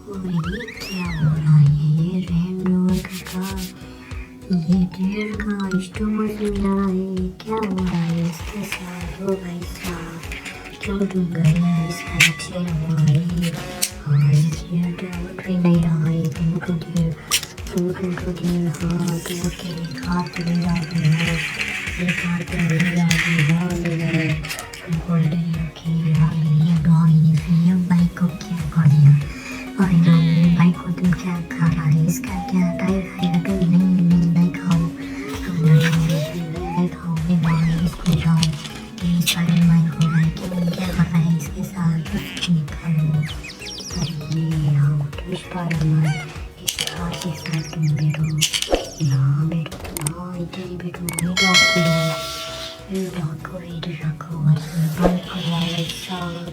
और ये क्या हो रहा है? ये रेंड रोवर का ये ट्रेन का इंस्ट्रूमेंट मिल रहा है, क्या हो रहा है इसके साथ? ओ भाई साहब, क्यों डूब गया इसका एक्सीडेंट हुआ है? और ये ड्राइवर भी नहीं रहा है, तुमको देर हाँ के हाथ ले जाते हैं, एक हाथ पे ले जाते हैं, ले गए गोल्डन रखी यार। ये गाड़ी ने फिर बाइक को क्या कर दिया? और ये बाइक को तुम क्या खा रहा है? इसका क्या टायर खाएगा? तुम नहीं खाओ, नहीं खाओगे बाहर, इसको जाओ। ये सारे माइक हो रहा है, क्यों क्या कर रहा है इसके साथ? निकालो। अरे ये हाँ तुम स्पाइडरमैन, इस कार के साथ तुम बैठो, यहाँ बैठो, हाँ इधर ही बैठो। ये डॉग को इधर रखो, बाइक को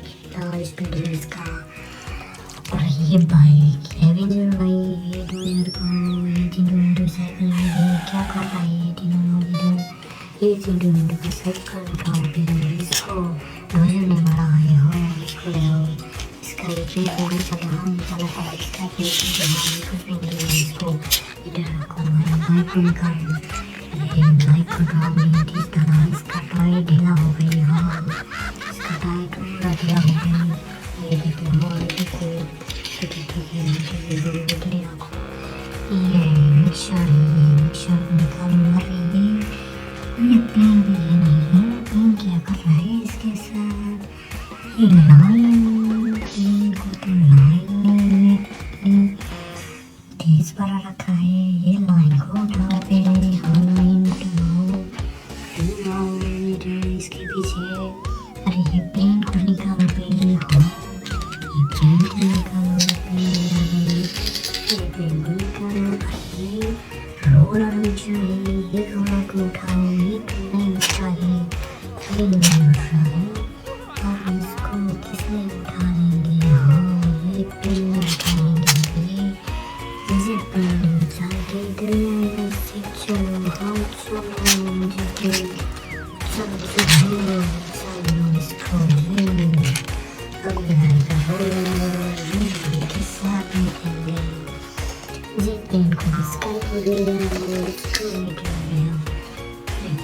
कितना स्पीड है इसका। और ये बाइक एवेंजर भाई, ये दो यार को ये तीनों साइकिल में क्या कर रहा है? ये तीनों इधर ये तीनों का साइकिल उठाओ, फिर इसको नजर नहीं मारा है हो, इसको ले आओ। इसका ये ट्रेन पूरी चला है, इसका कुछ भी नहीं है, इसको इधर रखो। बाइक को निकालो, ये बाइक को ड्राइव नहीं ठीक तरह, इसका टायर ढीला हो गई। हाँ इसका टायर पूरा ढीला हो गया। ये देखो हाँ ठीक है, ये मिक्सर को निकालो। अरे ये पेन भी है नहीं है, पेन क्या कर रहा है इसके साथ? ये लाइन को तो लाइन में तेज पर रखा है, ये लाइन को उठाओ पहले। हाँ लाइन उठाओ, इसके पीछे। अरे ये पेन को निकालो पहले। हाँ ये पेन को निकालो पहले, ये पेन को निकालो। अरे रोलर भी चाहिए, ये रोलर को उठाओ, ये तो नहीं उठा है, ये नहीं उठ रहा है। और इसको किसने उठा लेंगे? हाँ ये पेन उठाएंगे, ये पेन उठा के इधर आएगा। चलो हाँ चलो इसको के साथ निकलेंगे। ये पेन को इसका दे रहे हैं,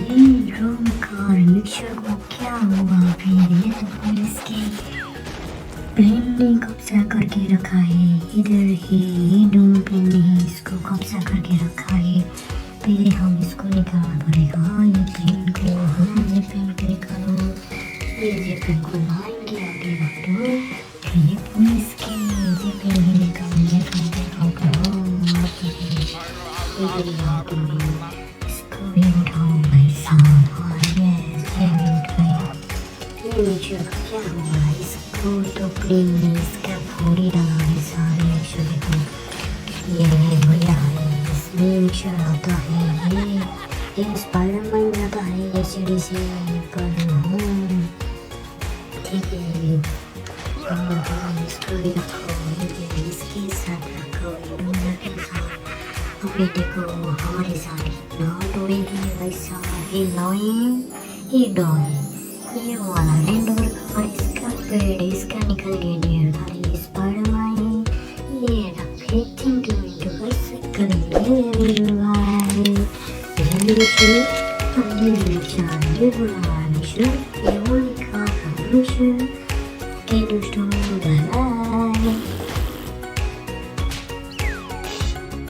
ये रूम का मिक्सर को क्या हुआ फिर? ये तो पुलिस के पेन ने कब्जा करके रखा है, इधर ही ये दोनों पेन ने इसको कब्जा करके रखा है। पहले हम इसको निकालना पड़ेगा। हाँ ये पेन को, हाँ ये पेन को निकालो, ये पेन को लाइन के आगे रख दो। ये पुलिस के ये पेन ही निकालो, ये पेन को इसको भी उठाओ भाई साहब। हाँ ये भी उठ गया। ये मिक्सर का क्या हुआ? इसको तो प्लेन इसका फोड़ी डाला है सारे मिक्सर को। ये बढ़िया है, इसमें मिक्सर आता है, ये स्पाइडरमैन जाता है ये सीढ़ी से ऊपर। ठीक है इसको भी रखो, इसके साथ रखो, के साथ। अभी देखो हमारे साथ नॉट उड़ेगी वैसा। ये लॉइन, ये डॉल, ये वाला रेंड रोवर का इसका पेड़, इसका निकल गया ढेर सारी। स्पाइडरमैन ये रखेटिंग टू बाइसिकल, ये वाला है ये चले ये बोला